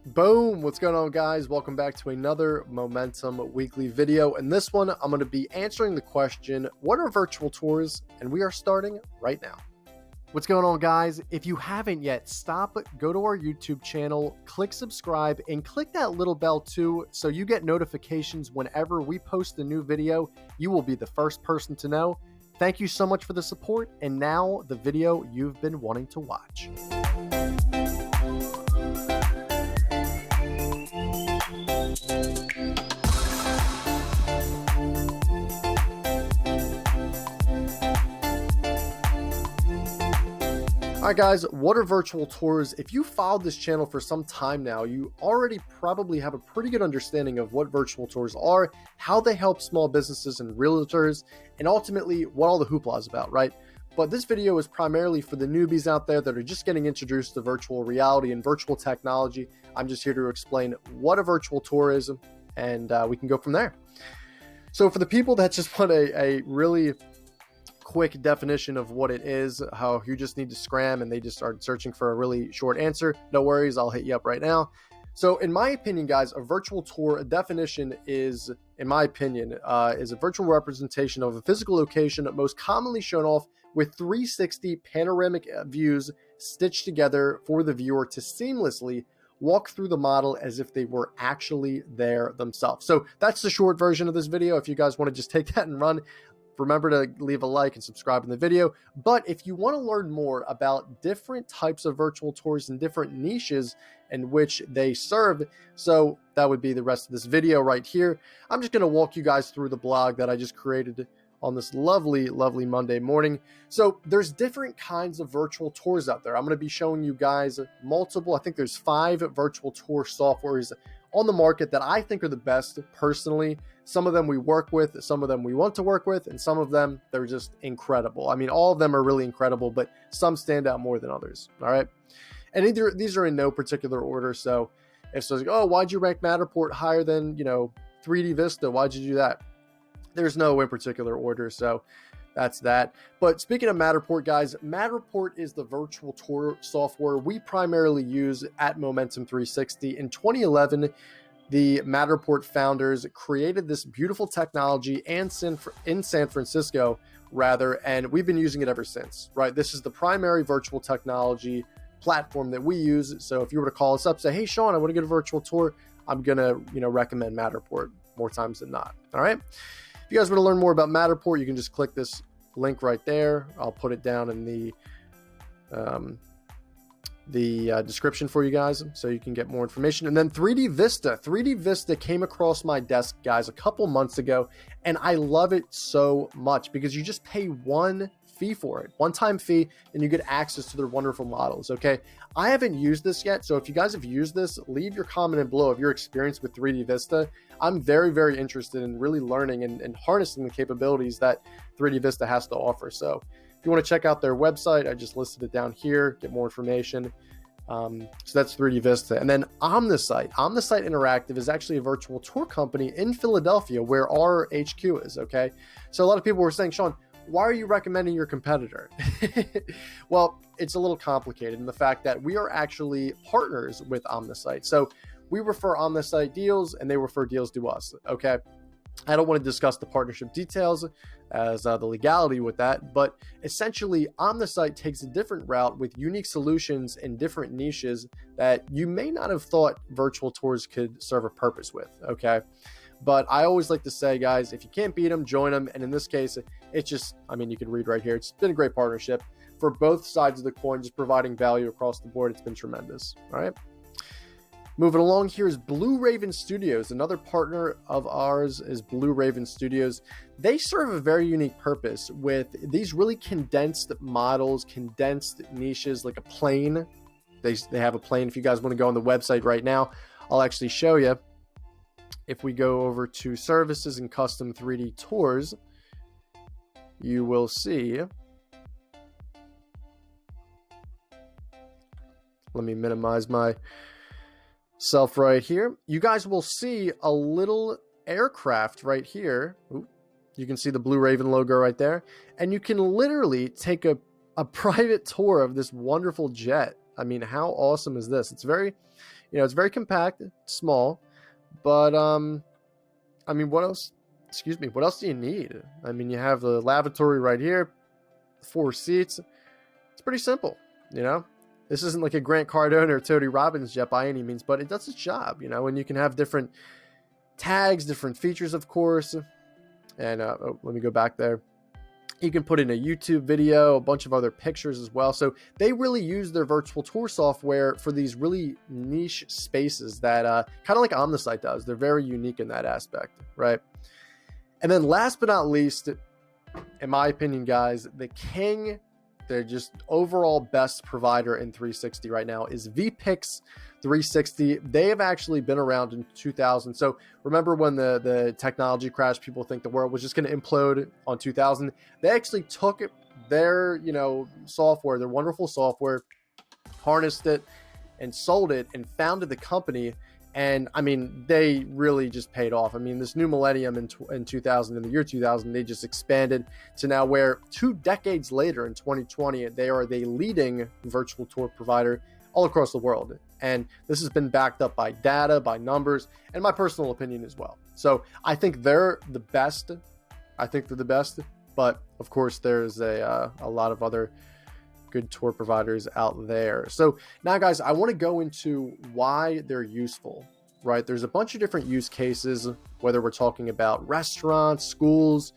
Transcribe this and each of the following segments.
Boom! What's going on, guys? Welcome back to another Momentum Weekly video. In this one, I'm going to be answering the question, what are virtual tours? And we are starting right now. What's going on, guys? If you haven't yet, stop, go to our YouTube channel, click subscribe, and click that little bell too, so you get notifications whenever we post a new video. You will be the first person to know. Thank you so much for the support, and now the video you've been wanting to watch. All right, guys, what are virtual tours? If you followed this channel for some time now, you already probably have a pretty good understanding of what virtual tours are, how they help small businesses and realtors, and ultimately what all the hoopla is about, right? But this video is primarily for the newbies out there that are just getting introduced to virtual reality and virtual technology. I'm just here to explain what a virtual tour is, and we can go from there. So for the people that just want a really quick definition of what it is, how you just need to scram and they just start searching for a really short answer, no worries, I'll hit you up right now. So in my opinion, guys, a virtual tour, a definition is, in my opinion, is a virtual representation of a physical location most commonly shown off with 360 panoramic views stitched together for the viewer to seamlessly walk through the model as if they were actually there themselves. So that's the short version of this video. If you guys want to just take that and run, remember to leave a like and subscribe in the video. But if you want to learn more about different types of virtual tours and different niches in which they serve, so that would be the rest of this video right here. I'm just going to walk you guys through the blog that I just created on this lovely Monday morning. So there's different kinds of virtual tours out there. I'm going to be showing you guys multiple, I think there's 5 virtual tour softwares on the market that I think are the best personally. Some of them we work with, some of them we want to work with, and some of them, they're just incredible. I mean, all of them are really incredible, but some stand out more than others, all right? And these are in no particular order, so if someone's like, oh, why'd you rank Matterport higher than, 3D Vista? Why'd you do that? There's no in particular order, so that's that. But speaking of Matterport, guys, Matterport is the virtual tour software we primarily use at Momentum 360. In 2011, the Matterport founders created this beautiful technology in San Francisco, and we've been using it ever since, right? This is the primary virtual technology platform that we use. So if you were to call us up, say, hey, Sean, I want to get a virtual tour, I'm going to, recommend Matterport more times than not, all right? If you guys want to learn more about Matterport, you can just click this link right there. I'll put it down in the description for you guys so you can get more information. And then 3D Vista came across my desk, guys, a couple months ago, and I love it so much because you just pay one fee for it, one-time fee, and you get access to their wonderful models. Okay, I haven't used this yet, so if you guys have used this, leave your comment below of your experience with 3D Vista. I'm very interested in really learning and harnessing the capabilities that 3D Vista has to offer. So if you want to check out their website, I just listed it down here, get more information. So that's 3D Vista. And then Omnisite Interactive is actually a virtual tour company in Philadelphia where our HQ is, okay? So a lot of people were saying, Sean, why are you recommending your competitor? Well, it's a little complicated in the fact that we are actually partners with Omnisite. So we refer Omnisite deals and they refer deals to us, okay? I don't want to discuss the partnership details as the legality with that, but essentially Omnisite takes a different route with unique solutions in different niches that you may not have thought virtual tours could serve a purpose with, okay? But I always like to say, guys, if you can't beat them, join them. And in this case, it's just, you can read right here. It's been a great partnership for both sides of the coin, just providing value across the board. It's been tremendous. All right. Moving along, here is Blue Raven Studios. Another partner of ours is Blue Raven Studios. They serve a very unique purpose with these really condensed models, condensed niches, like a plane. They have a plane. If you guys want to go on the website right now, I'll actually show you. If we go over to services and custom 3D tours, you will see, let me minimize myself right here. You guys will see a little aircraft right here. Ooh, you can see the Blue Raven logo right there. And you can literally take a private tour of this wonderful jet. I mean, how awesome is this? It's very, it's very compact, it's small, but I mean, what else? Excuse me. What else do you need? I mean, you have the lavatory right here, 4 seats. It's pretty simple, This isn't like a Grant Cardone or Tony Robbins jet by any means, but it does its job, and you can have different tags, different features, of course. And let me go back there. You can put in a YouTube video, a bunch of other pictures as well. So they really use their virtual tour software for these really niche spaces that kind of like OmniSite does. They're very unique in that aspect, right? And then last but not least, in my opinion, guys, they're just overall best provider in 360 right now is Vpix 360. They have actually been around in 2000. So remember when the technology crashed, people think the world was just going to implode on 2000. They actually took their, software, their wonderful software, harnessed it and sold it and founded the company. And I mean, they really just paid off. I mean, this new millennium in 2000, in the year 2000, they just expanded to now where 2 decades later in 2020, they are the leading virtual tour provider all across the world. And this has been backed up by data, by numbers, and my personal opinion as well. So I think they're the best. But of course, there's a lot of other good tour providers out there. So now, guys, I want to go into why they're useful, right? There's a bunch of different use cases, whether we're talking about restaurants, schools,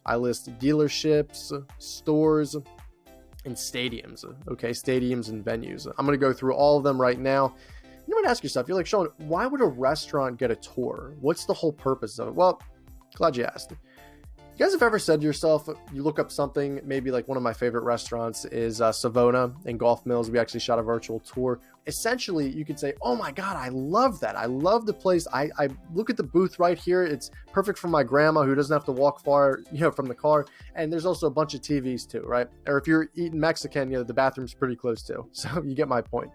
I list dealerships, stores, and stadiums. Okay, stadiums and venues. I'm going to go through all of them right now. You might ask yourself, you're like, Sean, why would a restaurant get a tour? What's the whole purpose of it? Well, glad you asked. You guys have ever said to yourself, you look up something, maybe like one of my favorite restaurants is Savona in Gulf Mills. We actually shot a virtual tour. Essentially, you could say, oh my God, I love that. I love the place. I look at the booth right here. It's perfect for my grandma who doesn't have to walk far, from the car. And there's also a bunch of TVs too, right? Or if you're eating Mexican, the bathroom's pretty close too. So you get my point.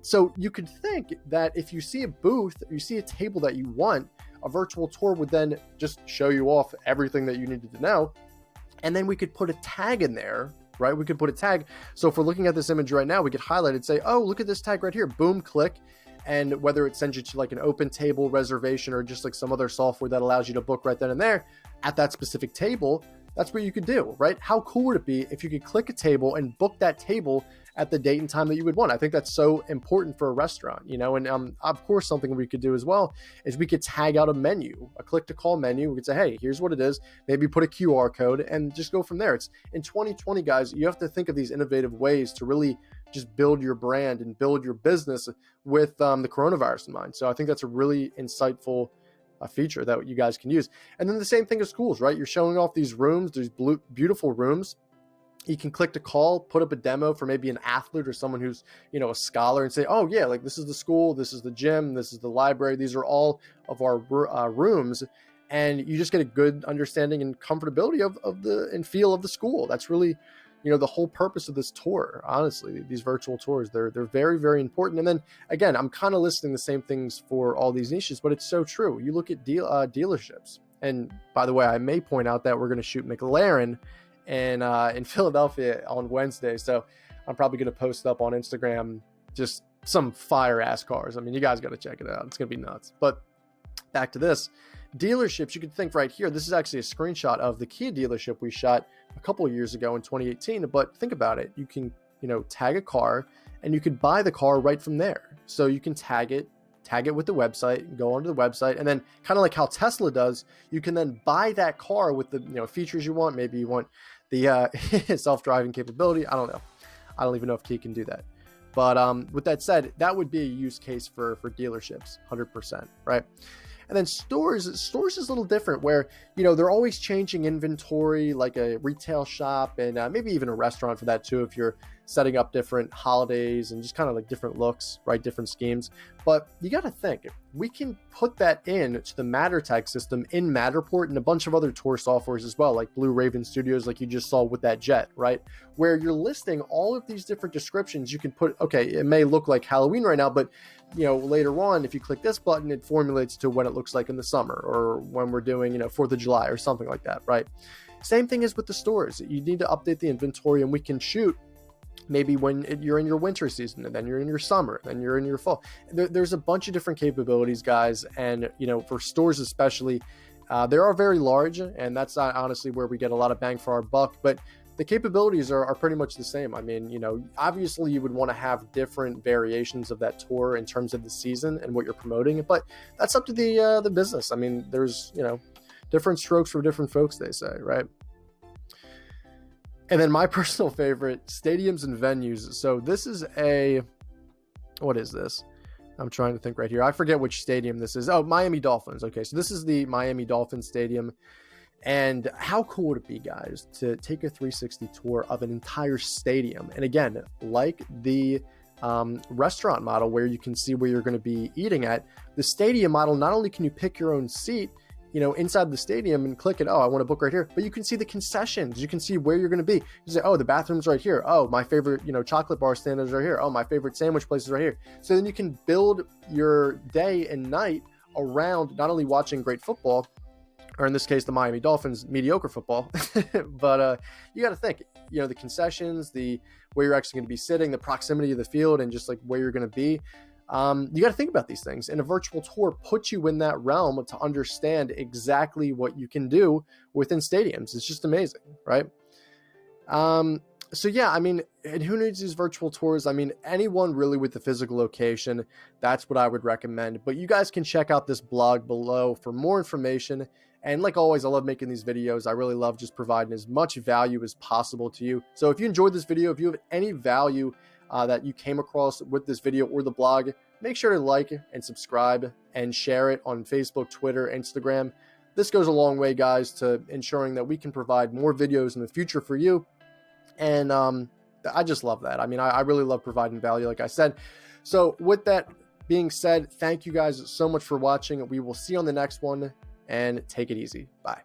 So you could think that if you see a booth, you see a table that you want, a virtual tour would then just show you off everything that you needed to know. And then we could put a tag in there, right? We could put a tag. So if we're looking at this image right now, we could highlight it, say, oh, look at this tag right here. Boom, click. And whether it sends you to like an open table reservation or just like some other software that allows you to book right then and there at that specific table, that's what you could do, right? How cool would it be if you could click a table and book that table at the date and time that you would want? I think that's so important for a restaurant, and of course, something we could do as well is we could tag out a menu, a click to call menu. We could say, hey, here's what it is. Maybe put a QR code and just go from there. It's in 2020, guys, you have to think of these innovative ways to really just build your brand and build your business with the coronavirus in mind. So I think that's a really insightful feature that you guys can use. And then the same thing as schools, right? You're showing off these rooms, these beautiful rooms. You can click to call, put up a demo for maybe an athlete or someone who's, a scholar and say, oh yeah, like this is the school, this is the gym, this is the library. These are all of our rooms. And you just get a good understanding and comfortability of the and feel of the school. That's really, the whole purpose of this tour. Honestly, these virtual tours, they're very, very important. And then again, I'm kind of listing the same things for all these niches, but it's so true. You look at dealerships. And by the way, I may point out that we're going to shoot McLaren in Philadelphia on Wednesday. So I'm probably going to post up on Instagram just some fire ass cars. I mean, you guys got to check it out. It's going to be nuts. But back to this. Dealerships, you can think right here. This is actually a screenshot of the Kia dealership we shot a couple of years ago in 2018. But think about it. You can, tag a car and you could buy the car right from there. So you can tag it with the website, go onto the website, and then kind of like how Tesla does, you can then buy that car with the features you want. Maybe you want the self-driving capability. I don't know. I don't even know if Kia can do that. But with that said, that would be a use case for dealerships, 100%, right? And then stores is a little different where, they're always changing inventory like a retail shop and maybe even a restaurant for that too, if you're setting up different holidays and just kind of like different looks, right? Different schemes. But you got to think, we can put that in to the Mattertag system in Matterport and a bunch of other tour softwares as well, like Blue Raven Studios, like you just saw with that jet, right? Where you're listing all of these different descriptions. You can put, okay, it may look like Halloween right now, but later on, if you click this button, it formulates to what it looks like in the summer or when we're doing, 4th of July or something like that, right? Same thing as with the stores. You need to update the inventory and we can shoot maybe when you're in your winter season, and then you're in your summer, then you're in your fall. There's a bunch of different capabilities, guys. And, for stores especially, they are very large, and that's not honestly where we get a lot of bang for our buck, but the capabilities are pretty much the same. I mean, obviously you would want to have different variations of that tour in terms of the season and what you're promoting, but that's up to the business. I mean, there's, different strokes for different folks, they say, right? And then my personal favorite, stadiums and venues. So this is what is this? I'm trying to think right here. I forget which stadium this is. Oh, Miami Dolphins. Okay, so this is the Miami Dolphins Stadium. And how cool would it be, guys, to take a 360 tour of an entire stadium? And again, like the restaurant model where you can see where you're going to be eating at, the stadium model, not only can you pick your own seat, inside the stadium and click it. Oh, I want to book right here. But you can see the concessions. You can see where you're going to be. You say, oh, the bathroom's right here. Oh, my favorite, chocolate bar stand is right here. Oh, my favorite sandwich place is right here. So then you can build your day and night around not only watching great football, or in this case, the Miami Dolphins, mediocre football, but you got to think, the concessions, where you're actually going to be sitting, the proximity of the field, and just like where you're going to be. You got to think about these things, and a virtual tour puts you in that realm to understand exactly what you can do within stadiums. It's just amazing, right? So yeah, I mean, and who needs these virtual tours? I mean, anyone really with the physical location, that's what I would recommend. But you guys can check out this blog below for more information. And like always, I love making these videos. I really love just providing as much value as possible to you. So if you enjoyed this video, if you have any value that you came across with this video or the blog, make sure to like and subscribe and share it on Facebook, Twitter, Instagram. This goes a long way, guys, to ensuring that we can provide more videos in the future for you. And I just love that. I mean, I really love providing value, like I said. So with that being said, thank you guys so much for watching. We will see you on the next one, and take it easy. Bye.